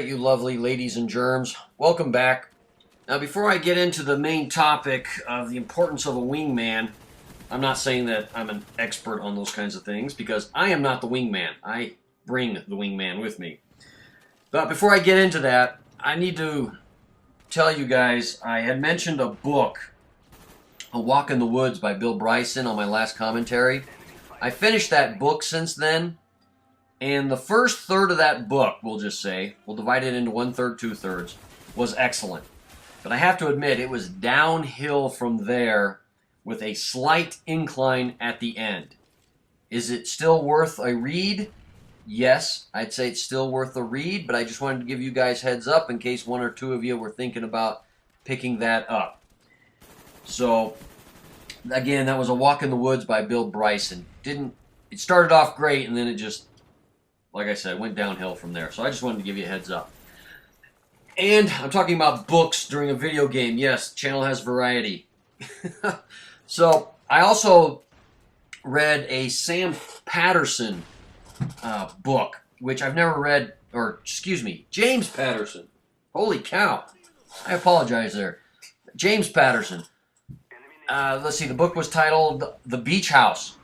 Alright, you lovely ladies and germs, welcome back. Now before I get into the main topic of the importance of a wingman, I'm not saying that I'm an expert on those kinds of things, because I am not the wingman. I bring the wingman with me. But before I get into that, I need to tell you guys, I had mentioned a book, A Walk in the Woods by Bill Bryson, on my last commentary. I finished that book since then, and the first third of that book, we'll just say, we'll divide it into 1/3, 2/3, was excellent. But I have to admit, it was downhill from there with a slight incline at the end. Is it still worth a read? Yes, I'd say it's still worth a read, but I just wanted to give you guys heads up in case one or two of you were thinking about picking that up. So, again, that was A Walk in the Woods by Bill Bryson. It started off great, and then it just, like I said, went downhill from there. So I just wanted to give you a heads up. And I'm talking about books during a video game. Yes, the channel has variety. So I also read a Sam Patterson book, which I've never read, or excuse me, James Patterson. Holy cow. I apologize there. James Patterson. Let's see, the book was titled The Beach House.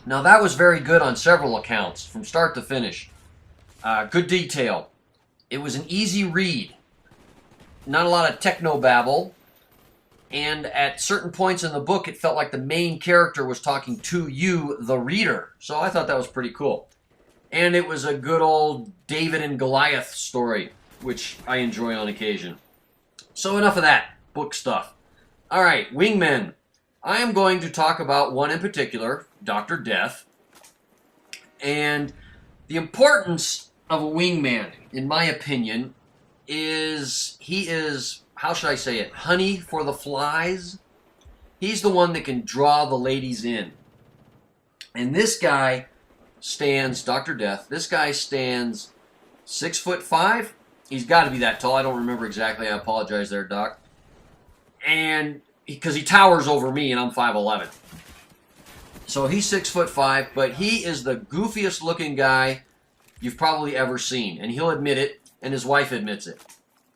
Now that was very good on several accounts, from start to finish. Good detail. It was an easy read. Not a lot of technobabble. And at certain points in the book, it felt like the main character was talking to you, the reader. So I thought that was pretty cool. And it was a good old David and Goliath story, which I enjoy on occasion. So enough of that book stuff. All right, wingmen. I am going to talk about one in particular, Dr. Death. And the importance of a wingman, in my opinion, is he is, how should I say it, honey for the flies. He's the one that can draw the ladies in. And this guy stands, Dr. Death, this guy stands 6'5". He's got to be that tall. I don't remember exactly. I apologize there, Doc. And because he towers over me and I'm 5'11". So he's 6'5", but he is the goofiest looking guy you've probably ever seen. And he'll admit it, and his wife admits it.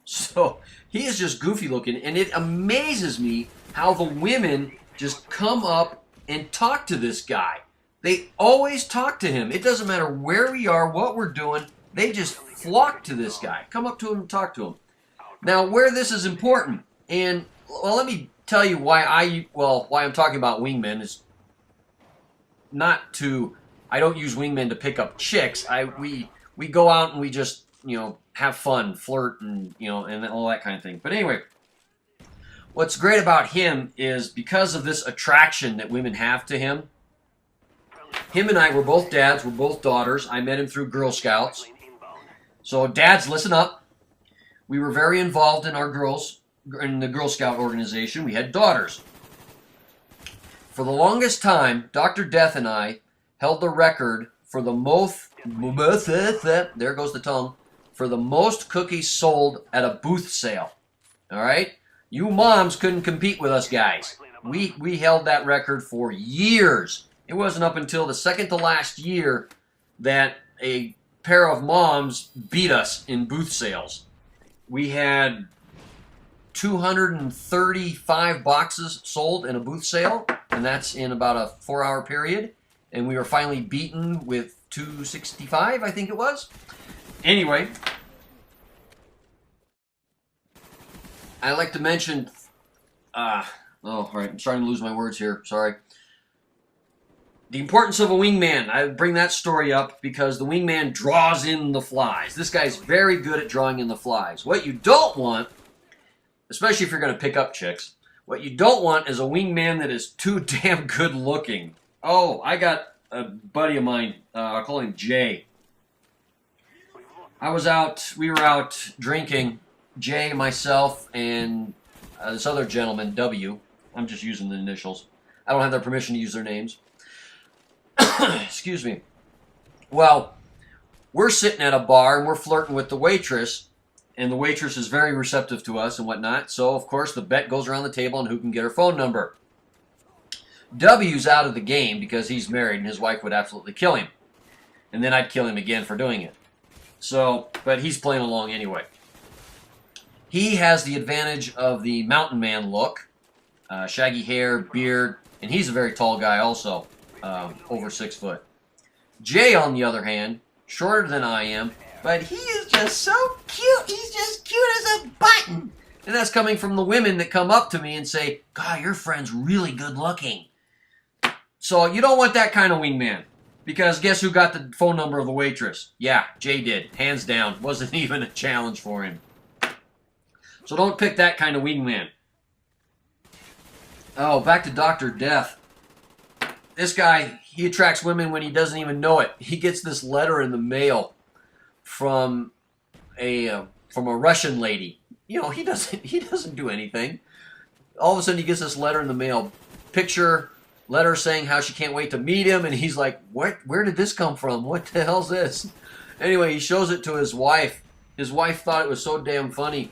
So he is just goofy looking, and it amazes me how the women just come up and talk to this guy. They always talk to him. It doesn't matter where we are, what we're doing, they just flock to this guy. Come up to him and talk to him. Now, where this is important, and well, let me tell you why I'm talking about wingmen is not to, I don't use wingmen to pick up chicks. We go out and we just, have fun, flirt, and, and all that kind of thing. But anyway, what's great about him is because of this attraction that women have to him, him and I were both dads, we're both daughters. I met him through Girl Scouts. So dads, listen up. We were very involved in in the Girl Scout organization. We had daughters. For the longest time, Dr. Death and I held the record for the most, there goes the tongue, for the most cookies sold at a booth sale. All right? You moms couldn't compete with us guys. We held that record for years. It wasn't up until the second to last year that a pair of moms beat us in booth sales. We had 235 boxes sold in a booth sale, and that's in about a 4-hour period. And we were finally beaten with 265, I think it was. Anyway, I like to mention, all right, I'm starting to lose my words here, sorry. The importance of a wingman. I bring that story up because the wingman draws in the flies. This guy's very good at drawing in the flies. What you don't want, especially if you're going to pick up chicks, what you don't want is a wingman that is too damn good looking. Oh, I got a buddy of mine, I'll call him Jay. We were out drinking, Jay, myself, and this other gentleman, W. I'm just using the initials. I don't have their permission to use their names. Excuse me. Well, we're sitting at a bar and we're flirting with the waitress, and the waitress is very receptive to us and whatnot. So, of course, the bet goes around the table on who can get her phone number. W's out of the game because he's married and his wife would absolutely kill him. And then I'd kill him again for doing it. So, but he's playing along anyway. He has the advantage of the mountain man look. Shaggy hair, beard, and he's a very tall guy also, over 6 foot. Jay, on the other hand, shorter than I am, but he is just so cute. He's just cute as a button. And that's coming from the women that come up to me and say, God, your friend's really good looking. So you don't want that kind of wingman. Because guess who got the phone number of the waitress? Yeah, Jay did. Hands down. Wasn't even a challenge for him. So don't pick that kind of wingman. Oh, back to Dr. Death. This guy, he attracts women when he doesn't even know it. He gets this letter in the mail from a Russian lady. You know, he doesn't do anything. All of a sudden he gets this letter in the mail. Picture, letter saying how she can't wait to meet him, and he's like, "What? Where did this come from? What the hell's this?" Anyway, he shows it to his wife. His wife thought it was so damn funny.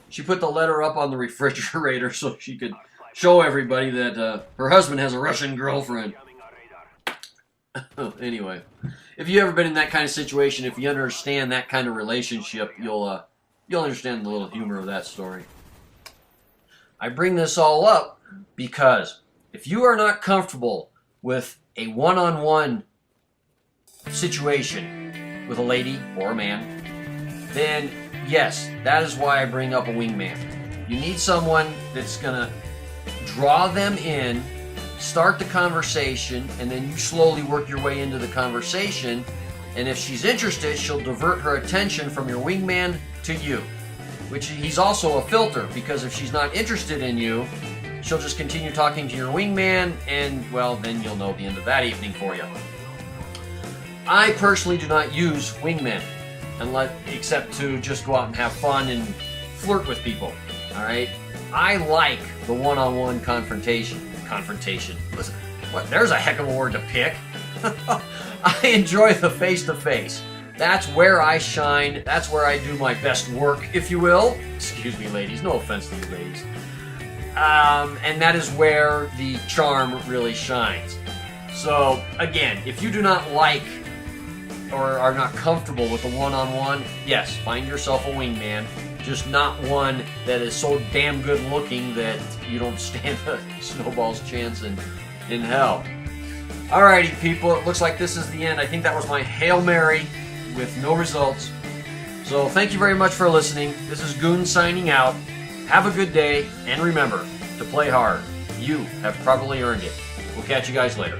She put the letter up on the refrigerator so she could show everybody that her husband has a Russian girlfriend. Anyway, if you've ever been in that kind of situation, if you understand that kind of relationship, you'll understand the little humor of that story. I bring this all up because if you are not comfortable with a one-on-one situation with a lady or a man, then yes, that is why I bring up a wingman. You need someone that's going to draw them in, start the conversation, and then you slowly work your way into the conversation. And if she's interested, she'll divert her attention from your wingman to you. Which he's also a filter, because if she's not interested in you, she'll just continue talking to your wingman, and, well, then you'll know the end of that evening for you. I personally do not use wingmen, except to just go out and have fun and flirt with people, all right? I like the one-on-one confrontation. Listen, what? There's a heck of a word to pick. I enjoy the face-to-face. That's where I shine. That's where I do my best work, if you will. Excuse me, ladies. No offense to you ladies. And that is where the charm really shines. So, again, if you do not like or are not comfortable with the one-on-one, yes, find yourself a wingman. Just not one that is so damn good looking that you don't stand a snowball's chance in hell. Alrighty, people, it looks like this is the end. I think that was my Hail Mary with no results. So thank you very much for listening. This is Goon signing out. Have a good day, and remember to play hard. You have probably earned it. We'll catch you guys later.